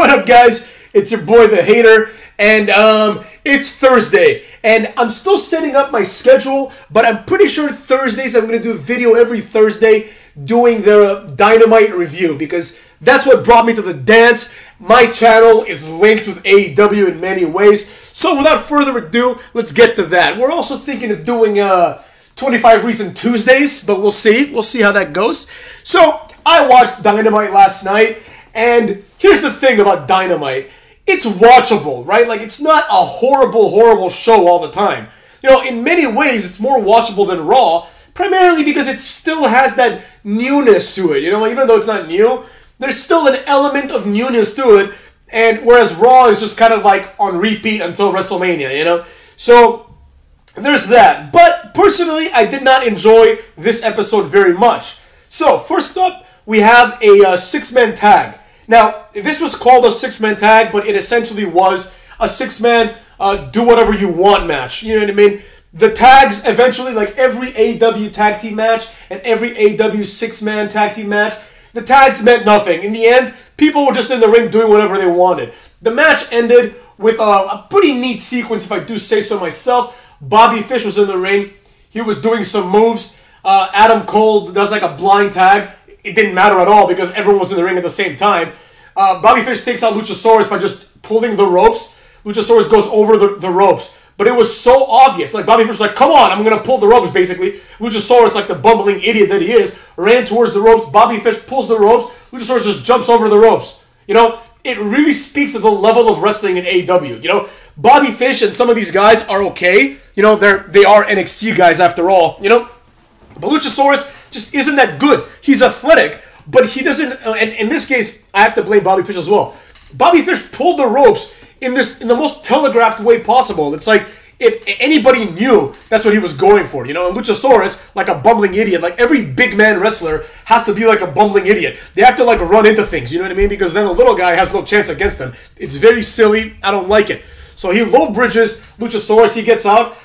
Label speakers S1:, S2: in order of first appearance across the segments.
S1: What up, guys? It's your boy, the Hater, and it's Thursday, and I'm still setting up my schedule, but I'm pretty sure Thursdays I'm going to do a video every Thursday doing the Dynamite review, because that's what brought me to the dance. My channel is linked with AEW in many ways, so without further ado, let's get to that. We're also thinking of doing 25 Reason Tuesdays, but we'll see. We'll see how that goes. So, I watched Dynamite last night, and here's the thing about Dynamite. It's watchable, right? Like, it's not a horrible, horrible show all the time. You know, in many ways, it's more watchable than Raw, primarily because it still has that newness to it. You know, even though it's not new, there's still an element of newness to it, and whereas Raw is just kind of like on repeat until WrestleMania, you know? So, there's that. But, personally, I did not enjoy this episode very much. So, first up, we have a six-man tag. Now, this was called a six-man tag, but it essentially was a six-man do whatever you want match. You know what I mean? The tags eventually, like every AEW tag team match and every AEW six-man tag team match, the tags meant nothing. In the end, people were just in the ring doing whatever they wanted. The match ended with a pretty neat sequence, if I do say so myself. Bobby Fish was in the ring. He was doing some moves. Adam Cole does like a blind tag. It didn't matter at all because everyone was in the ring at the same time. Bobby Fish takes out Luchasaurus by just pulling the ropes. Luchasaurus goes over the ropes. But it was so obvious. Like, Bobby Fish was like, come on, I'm going to pull the ropes, basically. Luchasaurus, like the bumbling idiot that he is, ran towards the ropes. Bobby Fish pulls the ropes. Luchasaurus just jumps over the ropes. You know, it really speaks to the level of wrestling in AEW. You know, Bobby Fish and some of these guys are okay. You know, they are NXT guys after all, you know. But Luchasaurus just isn't that good. He's athletic, but he doesn't, and in this case, I have to blame Bobby Fish as well. Bobby Fish pulled the ropes in the most telegraphed way possible. It's like, if anybody knew that's what he was going for, you know. And Luchasaurus, like a bumbling idiot, like every big man wrestler has to be like a bumbling idiot. They have to like run into things, you know what I mean? Because then the little guy has no chance against them. It's very silly. I don't like it. So he low bridges Luchasaurus. He gets out.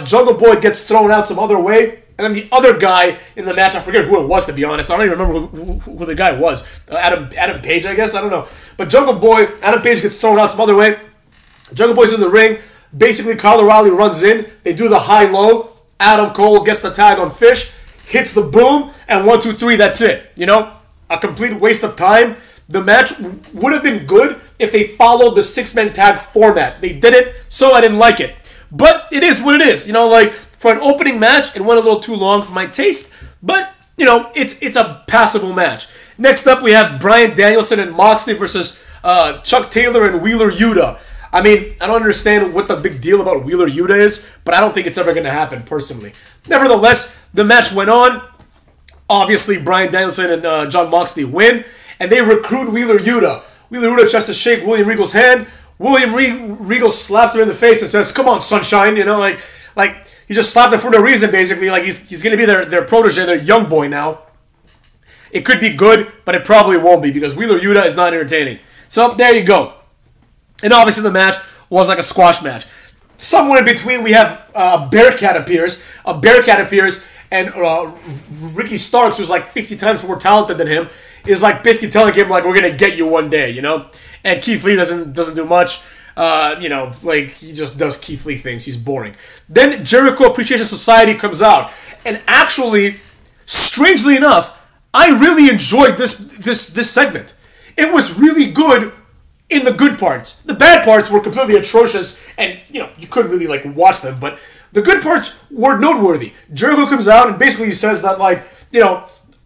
S1: Jungle Boy gets thrown out some other way. And then the other guy in the match, I forget who it was, to be honest. I don't even remember who the guy was. Adam Page, I guess? I don't know. But Jungle Boy, Adam Page gets thrown out some other way. Jungle Boy's in the ring. Basically, Kyle O'Reilly runs in. They do the high-low. Adam Cole gets the tag on Fish, hits the boom, and 1, 2, 3, that's it. You know? A complete waste of time. The match would have been good if they followed the six-man tag format. They didn't, so I didn't like it. But it is what it is. You know, like, for an opening match, it went a little too long for my taste, but, you know, it's a passable match. Next up, we have Bryan Danielson and Moxley versus Chuck Taylor and Wheeler Yuta. I mean, I don't understand what the big deal about Wheeler Yuta is, but I don't think it's ever going to happen, personally. Nevertheless, the match went on. Obviously, Bryan Danielson and Jon Moxley win, and they recruit Wheeler Yuta. Wheeler Yuta tries to shake William Regal's hand. William Regal slaps him in the face and says, come on, sunshine, you know, like he just slapped him for no reason, basically. Like, he's going to be their protege, their young boy now. It could be good, but it probably won't be, because Wheeler Yuta is not entertaining. So, there you go. And obviously the match was like a squash match. Somewhere in between, we have Bearcat appears. Bearcat appears, and Ricky Starks, who's like 50 times more talented than him, is like basically telling him, like, we're going to get you one day, you know? And Keith Lee doesn't do much. You know, like, he just does Keith Lee things. He's boring. Then Jericho Appreciation Society comes out. And actually, strangely enough, I really enjoyed this segment. It was really good in the good parts. The bad parts were completely atrocious, and, you know, you couldn't really, like, watch them. But the good parts were noteworthy. Jericho comes out and basically says that, like, you know,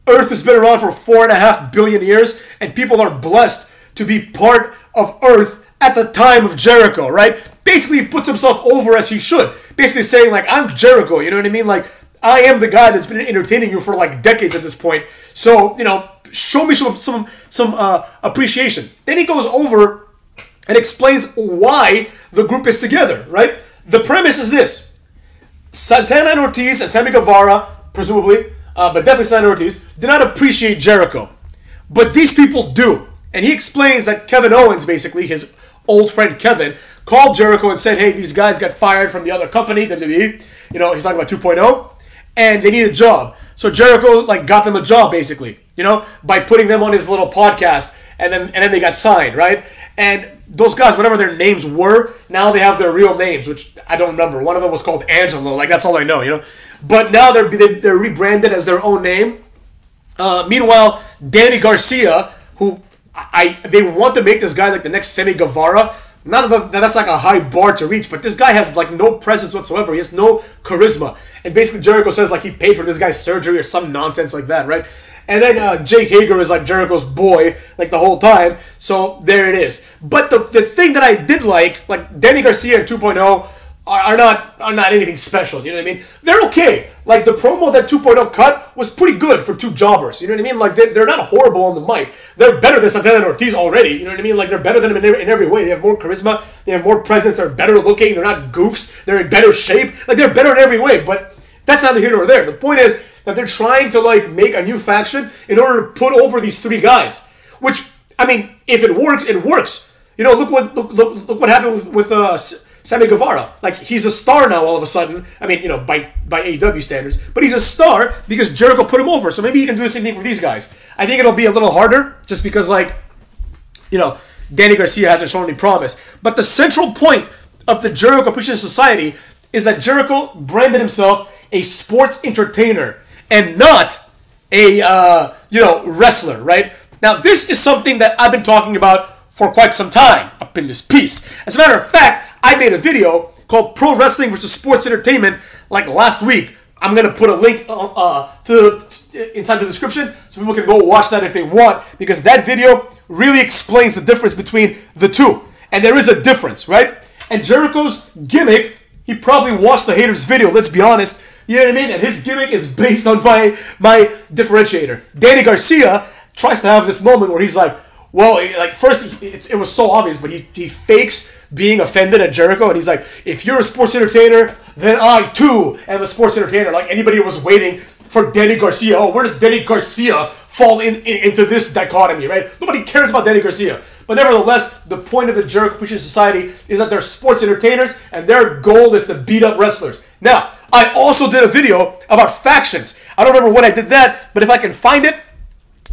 S1: Earth has been around for 4.5 billion years, and people are blessed to be part of Earth at the time of Jericho, right? Basically, he puts himself over as he should. Basically saying, like, I'm Jericho, you know what I mean? Like, I am the guy that's been entertaining you for, like, decades at this point. So, you know, show me some appreciation. Then he goes over and explains why the group is together, right? The premise is this. Santana and Ortiz and Sammy Guevara, presumably, but definitely Santana and Ortiz, did not appreciate Jericho. But these people do. And he explains that Kevin Owens, basically, his old friend Kevin, called Jericho and said, hey, these guys got fired from the other company, WWE. You know, he's talking about 2.0. And they need a job. So Jericho, like, got them a job, basically, you know, by putting them on his little podcast then they got signed, right? And those guys, whatever their names were, now they have their real names, which I don't remember. One of them was called Angelo, like that's all I know, you know. But now they're rebranded as their own name. Meanwhile, Danny Garcia, who they want to make this guy like the next Sammy Guevara. Not that that's like a high bar to reach, but this guy has like no presence whatsoever. He has no charisma. And basically Jericho says like he paid for this guy's surgery or some nonsense like that, right? And then Jake Hager is like Jericho's boy like the whole time. So there it is. But the thing that I did like Danny Garcia and 2.0 are not anything special. You know what I mean? They're okay. Like the promo that 2.0 cut was pretty good for two jobbers. You know what I mean? Like they're not horrible on the mic. They're better than Santana and Ortiz already. You know what I mean? Like they're better than them in every way. They have more charisma. They have more presence. They're better looking. They're not goofs. They're in better shape. Like they're better in every way. But that's neither here nor there. The point is that they're trying to like make a new faction in order to put over these three guys. Which I mean, if it works, it works. You know, look what happened with Sammy Guevara. Like, he's a star now all of a sudden. I mean, you know, by AEW standards. But he's a star because Jericho put him over. So maybe he can do the same thing for these guys. I think it'll be a little harder just because, like, you know, Danny Garcia hasn't shown any promise. But the central point of the Jericho Appreciation Society is that Jericho branded himself a sports entertainer and not a, wrestler, right? Now, this is something that I've been talking about for quite some time up in this piece. As a matter of fact, I made a video called Pro Wrestling versus Sports Entertainment like last week. I'm going to put a link inside the description so people can go watch that if they want, because that video really explains the difference between the two. And there is a difference, right? And Jericho's gimmick, he probably watched the haters' video, let's be honest. You know what I mean? And his gimmick is based on my differentiator. Danny Garcia tries to have this moment where he's like, well, like first it was so obvious, but he fakes being offended at Jericho, and he's like, if you're a sports entertainer, then I too am a sports entertainer. Like anybody was waiting for Danny Garcia. Oh, where does Danny Garcia fall into this dichotomy, right? Nobody cares about Danny Garcia. But nevertheless, the point of the Jericho Appreciation Society is that they're sports entertainers, and their goal is to beat up wrestlers. Now, I also did a video about factions. I don't remember when I did that, but if I can find it,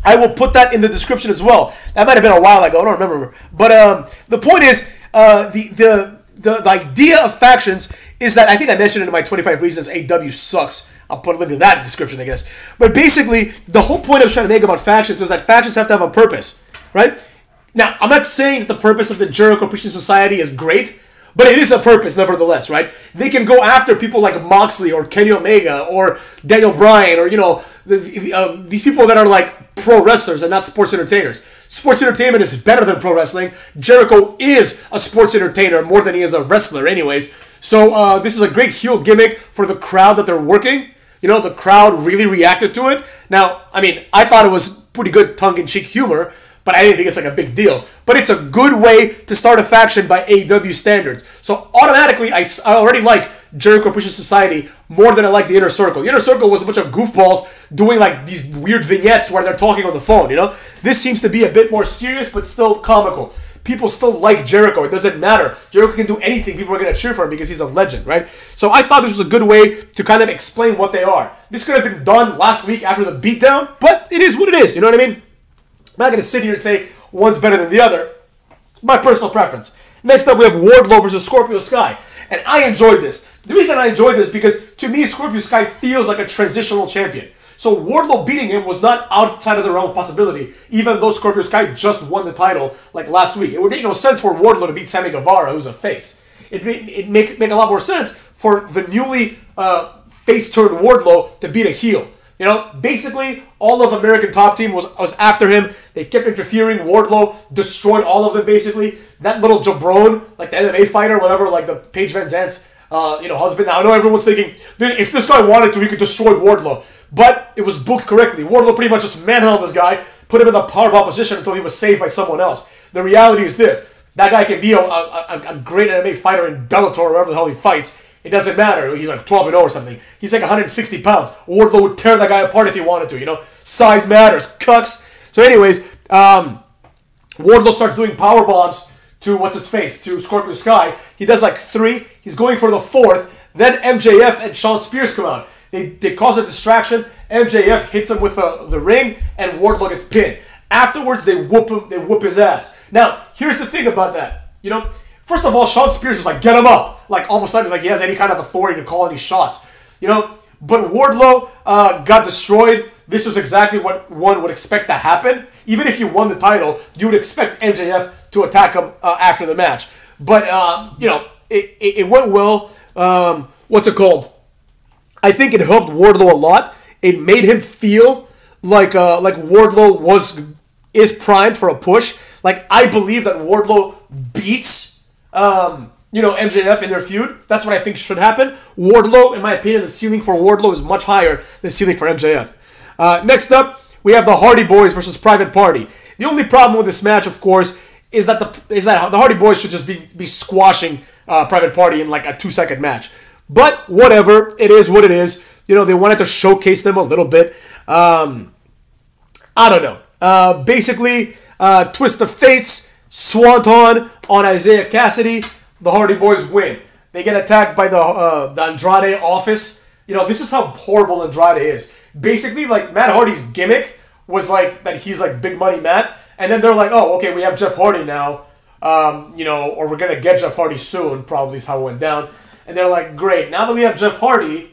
S1: I will put that in the description as well. That might have been a while ago. I don't remember. But the point is, the idea of factions is that, I think I mentioned it in my 25 reasons AEW sucks. I'll put a link in that description, I guess. But basically, the whole point I was trying to make about factions is that factions have to have a purpose, right? Now, I'm not saying that the purpose of the Jericho Appreciation Society is great, but it is a purpose, nevertheless, right? They can go after people like Moxley or Kenny Omega or Daniel Bryan or, you know, these people that are like pro wrestlers and not sports entertainers. Sports entertainment is better than pro wrestling. Jericho is a sports entertainer more than he is a wrestler anyways. So this is a great heel gimmick for the crowd that they're working. You know, the crowd really reacted to it. Now, I mean, I thought it was pretty good tongue-in-cheek humor, but I didn't think it's like a big deal. But it's a good way to start a faction by AEW standards. So automatically, I already like Jericho Appreciation Society more than I like the Inner Circle. The Inner Circle was a bunch of goofballs doing like these weird vignettes where they're talking on the phone, you know? This seems to be a bit more serious, but still comical. People still like Jericho. It doesn't matter. Jericho can do anything. People are going to cheer for him because he's a legend, right? So I thought this was a good way to kind of explain what they are. This could have been done last week after the beatdown, but it is what it is. You know what I mean? I'm not going to sit here and say one's better than the other. It's my personal preference. Next up, we have Wardlow versus Scorpio Sky. And I enjoyed this. The reason I enjoyed this is because, to me, Scorpio Sky feels like a transitional champion. So Wardlow beating him was not outside of the realm of possibility, even though Scorpio Sky just won the title like last week. It would make no sense for Wardlow to beat Sammy Guevara, who's a face. It make a lot more sense for the newly face-turned Wardlow to beat a heel. You know, basically, all of American Top Team was after him. They kept interfering. Wardlow destroyed all of them, basically. That little jabron, like the MMA fighter, whatever, like the Paige Van Zant's husband. Now, I know everyone's thinking, if this guy wanted to, he could destroy Wardlow. But it was booked correctly. Wardlow pretty much just manhandled this guy, put him in the powerbomb position until he was saved by someone else. The reality is this. That guy can be a great MMA fighter in Bellator or wherever the hell he fights. It doesn't matter. He's like 12-0 or something. He's like 160 pounds. Wardlow would tear that guy apart if he wanted to, you know? Size matters. Cucks. So anyways, Wardlow starts doing power bombs to, to Scorpio Sky. He does like 3. He's going for the 4th. Then MJF and Shawn Spears come out. They cause a distraction. MJF hits him with the ring, and Wardlow gets pinned. Afterwards, they whoop his ass. Now, here's the thing about that. You know, first of all, Shawn Spears was like, get him up. Like, all of a sudden, like, he has any kind of authority to call any shots. You know, but Wardlow got destroyed. This is exactly what one would expect to happen. Even if you won the title, you would expect MJF to attack him after the match. But, you know, it went well. What's it called? I think it helped Wardlow a lot. It made him feel like Wardlow is primed for a push. Like, I believe that Wardlow beats MJF in their feud. That's what I think should happen. Wardlow, in my opinion, the ceiling for Wardlow is much higher than the ceiling for MJF. Next up, we have the Hardy Boys versus Private Party. The only problem with this match, of course, is that the Hardy Boys should just be squashing Private Party in like a 2-second match. But whatever, it is what it is. You know, they wanted to showcase them a little bit. I don't know. Basically, Twist of Fates, Swanton on Isaiah Cassidy. The Hardy Boys win. They get attacked by the Andrade office. You know, this is how horrible Andrade is. Basically, like, Matt Hardy's gimmick was like that he's like Big Money Matt. And then they're like, oh, okay, we have Jeff Hardy now. Or we're going to get Jeff Hardy soon. Probably is how it went down. And they're like, great, now that we have Jeff Hardy,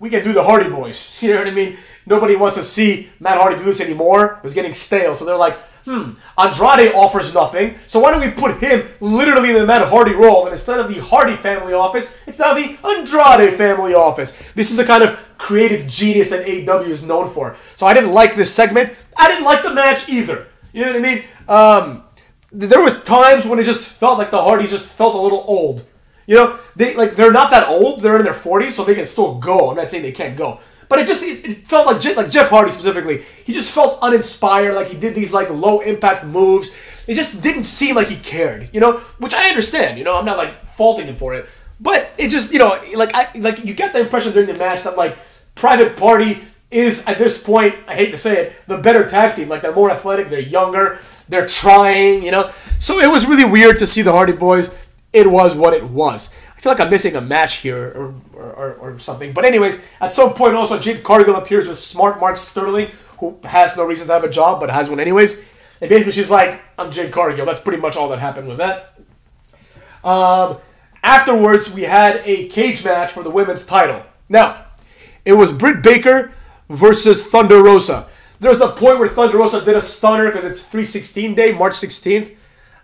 S1: we can do the Hardy Boys. You know what I mean? Nobody wants to see Matt Hardy do this anymore. It was getting stale. So they're like, Andrade offers nothing. So why don't we put him literally in the Matt Hardy role? And instead of the Hardy family office, it's now the Andrade family office. This is the kind of creative genius that AEW is known for. So I didn't like this segment. I didn't like the match either. You know what I mean? There was times when it just felt like the Hardys just felt a little old. You know, they're not that old. They're in their 40s, so they can still go. I'm not saying they can't go. But it felt like Jeff Hardy specifically. He just felt uninspired, like he did these like low-impact moves. It just didn't seem like he cared, you know, which I understand. You know, I'm not like faulting him for it. But it just, you know, like you get the impression during the match that like Private Party is, at this point, I hate to say it, the better tag team. Like, they're more athletic, they're younger, they're trying, you know. So it was really weird to see the Hardy Boys. It was what it was. I feel like I'm missing a match here or something. But anyways, at some point also, Jade Cargill appears with Smart Mark Sterling, who has no reason to have a job, but has one anyways. And basically she's like, I'm Jade Cargill. That's pretty much all that happened with that. Afterwards, we had a cage match for the women's title. Now, it was Britt Baker versus Thunderosa. There was a point where Thunderosa did a stunner because it's 3/16 day, March 16th.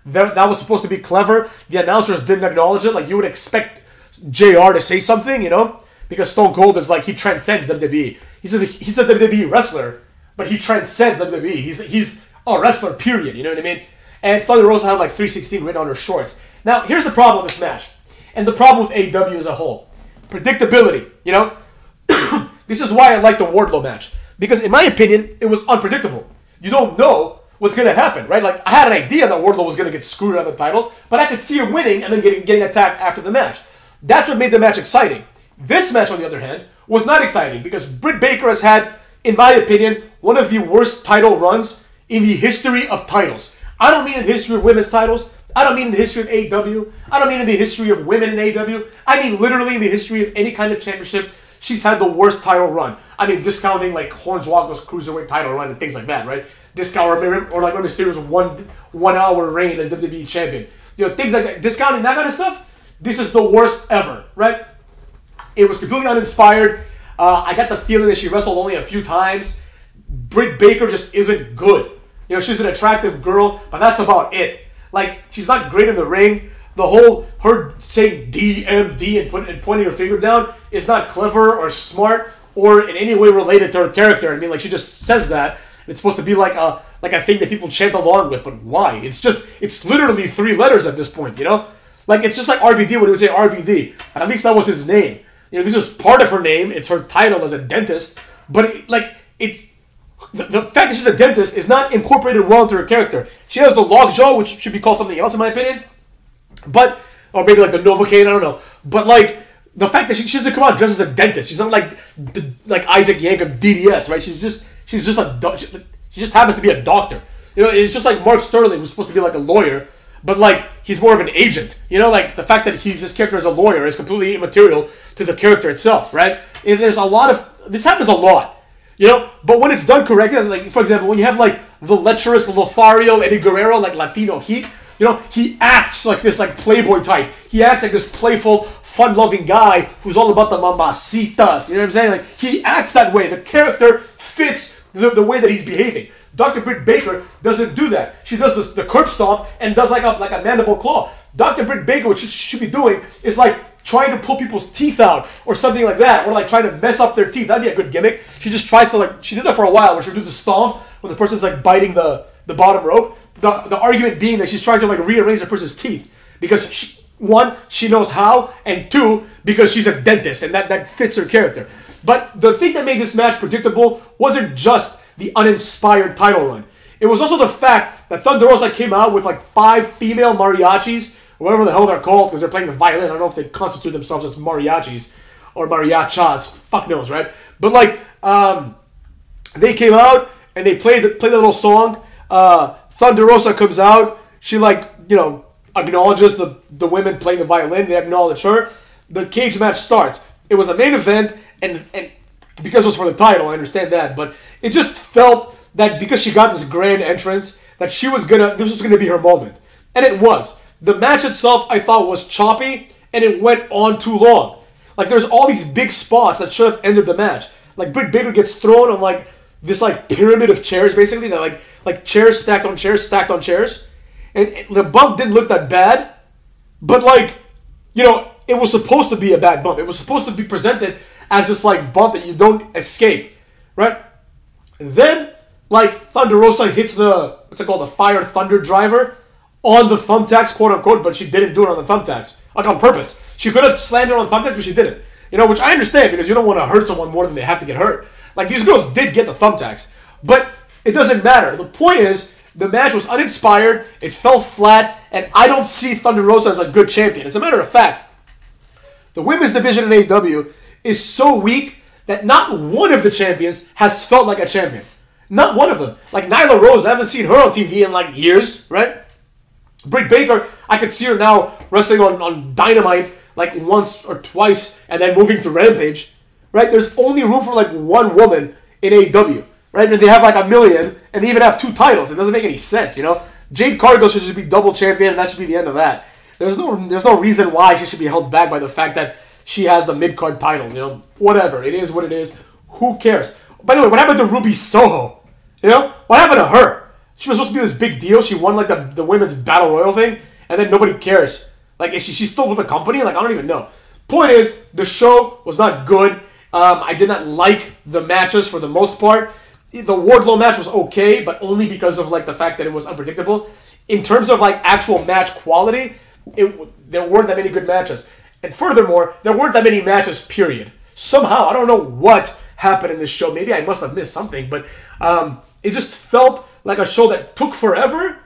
S1: That was supposed to be clever. The announcers didn't acknowledge it. Like, you would expect JR to say something, you know? Because Stone Cold is like, he transcends WWE. He's a WWE wrestler, but he transcends WWE. He's a wrestler, period. You know what I mean? And Thunder Rosa had like 316 written on her shorts. Now, here's the problem with this match. And the problem with AEW as a whole. Predictability, you know? This is why I like the Wardlow match. Because in my opinion, it was unpredictable. You don't know what's going to happen, right? Like, I had an idea that Wardlow was going to get screwed out of the title, but I could see him winning and then getting attacked after the match. That's what made the match exciting. This match, on the other hand, was not exciting because Britt Baker has had, in my opinion, one of the worst title runs in the history of titles. I don't mean in the history of women's titles. I don't mean in the history of AEW. I don't mean in the history of women in AEW. I mean literally in the history of any kind of championship. She's had the worst title run. I mean, discounting like Hornswoggle's cruiserweight title run and things like that, right? Discount or like Rey Mysterio's one hour reign as WWE champion. You know, things like that. Discounting that kind of stuff. This is the worst ever, right? It was completely uninspired. I got the feeling that she wrestled only a few times. Britt Baker just isn't good. You know, she's an attractive girl, but that's about it. Like, she's not great in the ring. The whole, her saying DMD and pointing her finger down is not clever or smart or in any way related to her character. I mean, like, she just says that. It's supposed to be like a thing that people chant along with, but why? It's literally 3 letters at this point, you know? Like, it's just like RVD when he would say RVD. And at least that was his name. You know, this is part of her name. It's her title as a dentist. But, the fact that she's a dentist is not incorporated well into her character. She has the lockjaw, which should be called something else in my opinion. But, or maybe like the Novocaine, I don't know. But, like, the fact that she doesn't come out dressed as a dentist. She's not like Isaac Yank of DDS, right? She just happens to be a doctor. You know, it's just like Mark Sterling, who's supposed to be like a lawyer, but like he's more of an agent. You know, like the fact that his character as a lawyer is completely immaterial to the character itself, right? And there's a lot of this happens a lot, you know. But when it's done correctly, like for example, when you have like the lecherous Lothario, Eddie Guerrero, like Latino heat. You know, he acts like this, like playboy type. He acts like this playful, fun-loving guy who's all about the mamacitas. You know what I'm saying? Like, he acts that way. The character fits the way that he's behaving. Dr. Britt Baker doesn't do that. She does the curb stomp and does like a mandible claw. Dr. Britt Baker, what she should be doing is like trying to pull people's teeth out or something like that, or like trying to mess up their teeth. That'd be a good gimmick. She just tries to like, she did that for a while where she'll do the stomp when the person's like biting the bottom rope. The argument being that she's trying to like rearrange the person's teeth because one, she knows how, and two, because she's a dentist and that fits her character. But the thing that made this match predictable wasn't just the uninspired title run. It was also the fact that Thunderosa came out with like 5 female mariachis, or whatever the hell they're called, because they're playing the violin. I don't know if they constitute themselves as mariachis or mariachas. Fuck knows, right? But like, they came out and they played the little song. Thunderosa comes out. She like, you know, acknowledges the women playing the violin. They acknowledge her. The cage match starts. It was a main event, and because it was for the title, I understand that, but it just felt that because she got this grand entrance, that this was gonna be her moment. And it was. The match itself, I thought, was choppy, and it went on too long. Like, there's all these big spots that should have ended the match. Like, Britt Baker gets thrown on, like, this, like, pyramid of chairs, basically, that, like chairs stacked on chairs, stacked on chairs. And the bump didn't look that bad, but, like, you know, it was supposed to be a bad bump. It was supposed to be presented as this, like, bump that you don't escape, right? Then, like, Thunderosa hits the, what's it called, the Fire Thunder Driver on the thumbtacks, quote-unquote, but she didn't do it on the thumbtacks. Like, on purpose. She could have slammed it on the thumbtacks, but she didn't. You know, which I understand, because you don't want to hurt someone more than they have to get hurt. Like, these girls did get the thumbtacks. But it doesn't matter. The point is, the match was uninspired, it fell flat, and I don't see Thunder Rosa as a good champion. As a matter of fact, the women's division in AEW is so weak that not one of the champions has felt like a champion. Not one of them. Like Nyla Rose, I haven't seen her on TV in like years, right? Britt Baker, I could see her now wrestling on Dynamite like once or twice and then moving to Rampage, right? There's only room for like one woman in AEW, right? And they have like 1 million and they even have 2 titles. It doesn't make any sense, you know? Jade Cargill should just be double champion and that should be the end of that. There's no reason why she should be held back by the fact that she has the mid-card title, you know? Whatever. It is what it is. Who cares? By the way, what happened to Ruby Soho? You know? What happened to her? She was supposed to be this big deal. She won like the women's battle royal thing, and then nobody cares. Like, is she still with the company? Like, I don't even know. Point is, the show was not good. I did not like the matches for the most part. The Wardlow match was okay, but only because of like the fact that it was unpredictable. In terms of like actual match quality, there weren't that many good matches. And furthermore, there weren't that many matches, period. Somehow, I don't know what happened in this show. Maybe I must have missed something, but it just felt like a show that took forever,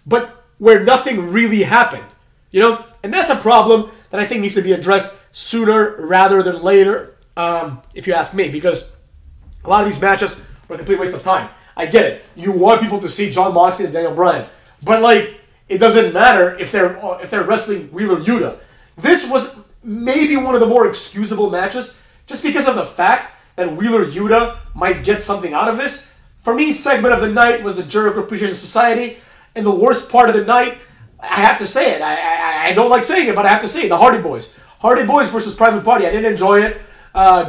S1: but where nothing really happened. You know? And that's a problem that I think needs to be addressed sooner rather than later, if you ask me, because a lot of these matches were a complete waste of time. I get it. You want people to see Jon Moxley and Daniel Bryan, but like, it doesn't matter if they're wrestling Wheeler Yuta. This was maybe one of the more excusable matches, just because of the fact that Wheeler Yuta might get something out of this. For me, segment of the night was the Jericho Appreciation Society, and the worst part of the night, I have to say it. I don't like saying it, but I have to say it. The Hardy Boys. Hardy Boys versus Private Party. I didn't enjoy it.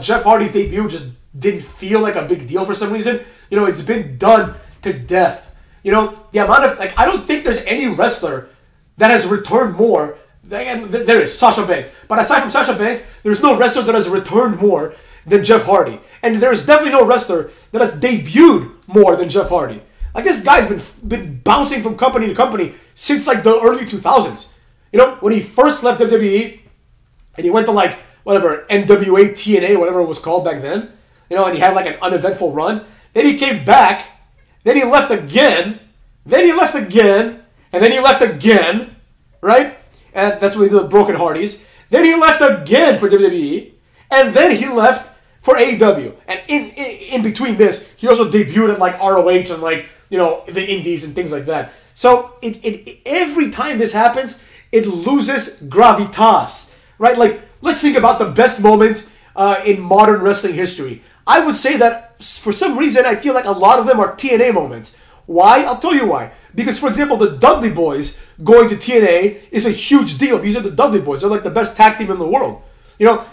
S1: Jeff Hardy's debut just didn't feel like a big deal for some reason. You know, it's been done to death. You know, the amount of, like, I don't think there's any wrestler that has returned more. There is Sasha Banks. But aside from Sasha Banks, there's no wrestler that has returned more than Jeff Hardy. And there's definitely no wrestler that has debuted more than Jeff Hardy. Like, this guy's been bouncing from company to company since, like, the early 2000s. You know, when he first left WWE, and he went to, like, whatever, NWA, TNA, whatever it was called back then. You know, and he had, like, an uneventful run. Then he came back. Then he left again. Then he left again. And then he left again. Right? And that's what he did with Broken Hardys. Then he left again for WWE. And then he left for AEW. And in between this, he also debuted at like ROH and like, you know, the indies and things like that. So every time this happens, it loses gravitas. Right? Like, let's think about the best moments in modern wrestling history. I would say that for some reason, I feel like a lot of them are TNA moments. Why? I'll tell you why. Because, for example, the Dudley Boys going to TNA is a huge deal. These are the Dudley Boys. They're like the best tag team in the world. You know,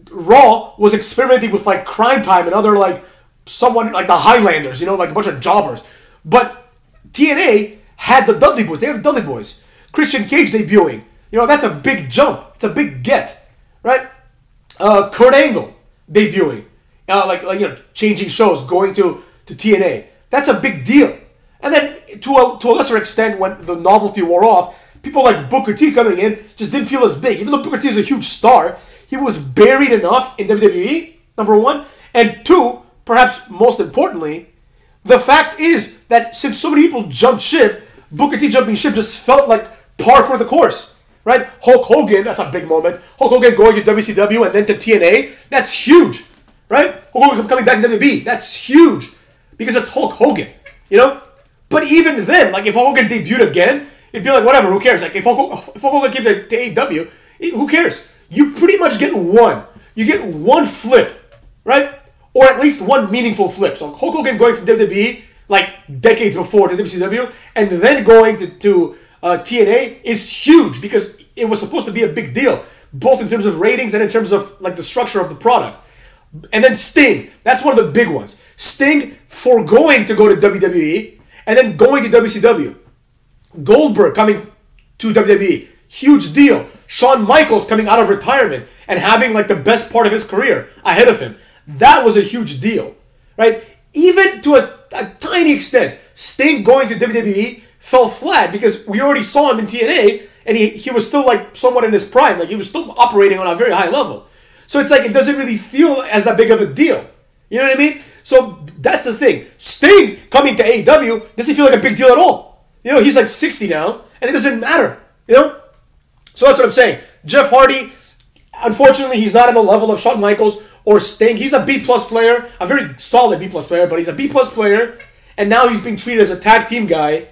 S1: Raw was experimenting with like Crime Time and other like someone like the Highlanders, you know, like a bunch of jobbers. But TNA had the Dudley Boys. They have the Dudley Boys. Christian Cage debuting. You know, that's a big jump. It's a big get, right? Kurt Angle debuting. Like you know, changing shows, going to TNA. That's a big deal. And then, to a lesser extent, when the novelty wore off, people like Booker T coming in just didn't feel as big. Even though Booker T is a huge star, he was buried enough in WWE, number one. And two, perhaps most importantly, the fact is that since so many people jumped ship, Booker T jumping ship just felt like par for the course, right? Hulk Hogan, that's a big moment. Hulk Hogan going to WCW and then to TNA, that's huge, right? Hulk Hogan coming back to WWE, that's huge. Because it's Hulk Hogan, you know? But even then, like if Hulk Hogan debuted again, it'd be like, whatever, who cares? Like if Hulk Hogan came to AEW, who cares? You pretty much get one. You get one flip, right? Or at least one meaningful flip. So Hulk Hogan going from WWE, like decades before to WCW, and then going to TNA is huge because it was supposed to be a big deal, both in terms of ratings and in terms of like the structure of the product. And then Sting, that's one of the big ones. Sting foregoing to go to WWE and then going to WCW. Goldberg coming to WWE, huge deal. Shawn Michaels coming out of retirement and having like the best part of his career ahead of him. That was a huge deal, right? Even to a tiny extent, Sting going to WWE fell flat because we already saw him in TNA and he was still like somewhat in his prime. Like he was still operating on a very high level. So it's like it doesn't really feel as that big of a deal. You know what I mean? So that's the thing. Sting coming to AEW doesn't feel like a big deal at all. You know, he's like 60 now, and it doesn't matter. You know? So that's what I'm saying. Jeff Hardy, unfortunately, he's not on the level of Shawn Michaels or Sting. He's a B-plus player, a very solid B-plus player, but he's a B-plus player, and now he's being treated as a tag team guy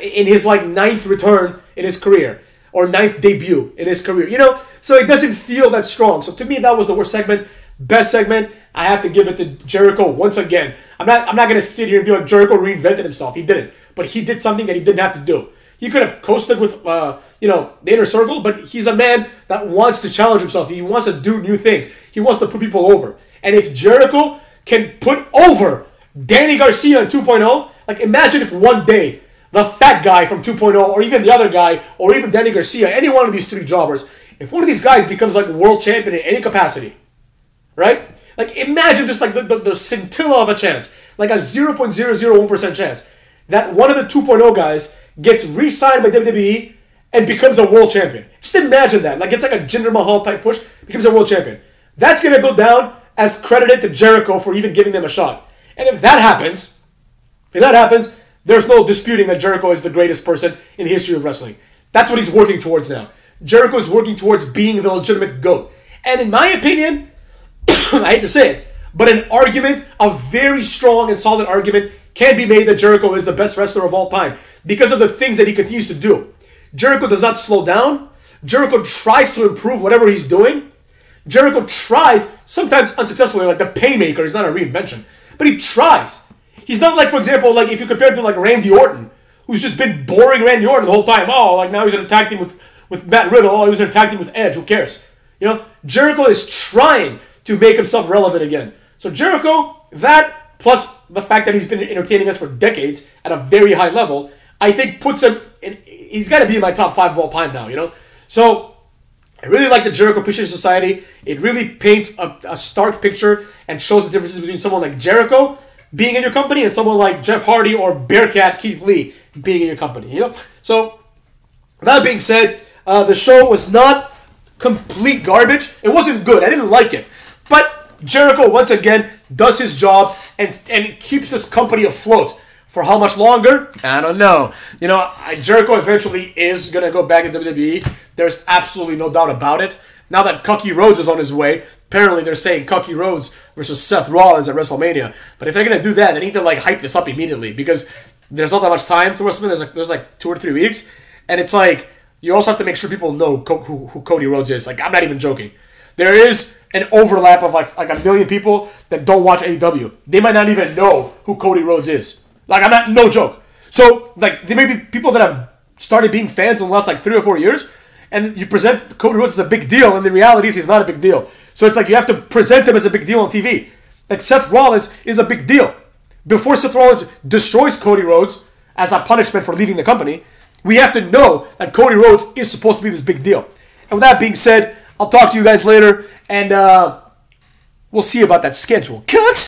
S1: in his like 9th return in his career, or 9th debut in his career. You know? So it doesn't feel that strong. So to me, that was the worst segment. Best segment, I have to give it to Jericho once again. I'm not going to sit here and be like Jericho reinvented himself. He didn't. But he did something that he didn't have to do. He could have coasted with, you know, the Inner Circle, but he's a man that wants to challenge himself. He wants to do new things. He wants to put people over. And if Jericho can put over Danny Garcia in 2.0, like imagine if one day the fat guy from 2.0, or even the other guy, or even Danny Garcia, any one of these three jobbers, if one of these guys becomes like world champion in any capacity, right? Like imagine just like the scintilla of a chance, like a 0.001% chance that one of the 2.0 guys gets re-signed by WWE and becomes a world champion. Just imagine that. Like it's like a Jinder Mahal type push, becomes a world champion. That's going to go down as credited to Jericho for even giving them a shot. And if that happens, there's no disputing that Jericho is the greatest person in the history of wrestling. That's what he's working towards now. Jericho is working towards being the legitimate GOAT. And in my opinion, I hate to say it, but an argument, a very strong and solid argument, can be made that Jericho is the best wrestler of all time because of the things that he continues to do. Jericho does not slow down. Jericho tries to improve whatever he's doing. Jericho tries, sometimes unsuccessfully, like the Paymaker is not a reinvention, but he tries. He's not like, for example, like if you compare it to like Randy Orton, who's just been boring Randy Orton the whole time. Oh, like now he's in a tag team with Matt Riddle. Oh, he was in a tag team with Edge. Who cares? You know, Jericho is trying to make himself relevant again. So Jericho, that plus the fact that he's been entertaining us for decades at a very high level, I think puts him in, he's got to be in my top 5 of all time now, you know? So I really like the Jericho Appreciation Society. It really paints a stark picture and shows the differences between someone like Jericho being in your company and someone like Jeff Hardy or Bearcat Keith Lee being in your company, you know? So that being said, the show was not complete garbage. It wasn't good. I didn't like it. But Jericho, once again, does his job and keeps this company afloat. For how much longer? I don't know. You know, Jericho eventually is going to go back to WWE. There's absolutely no doubt about it. Now that Cucky Rhodes is on his way, apparently they're saying Cucky Rhodes versus Seth Rollins at WrestleMania. But if they're going to do that, they need to like hype this up immediately because there's not that much time to WrestleMania. There's like 2 or 3 weeks. And it's like, you also have to make sure people know who Cody Rhodes is. Like, I'm not even joking. There is an overlap of like a million people that don't watch AEW. They might not even know who Cody Rhodes is. Like, I'm not, no joke. So, like, there may be people that have started being fans in the last, like, 3 or 4 years, and you present Cody Rhodes as a big deal, and the reality is he's not a big deal. So it's like you have to present him as a big deal on TV. Like, Seth Rollins is a big deal. Before Seth Rollins destroys Cody Rhodes as a punishment for leaving the company, we have to know that Cody Rhodes is supposed to be this big deal. And with that being said, I'll talk to you guys later, and we'll see about that schedule. Cuts!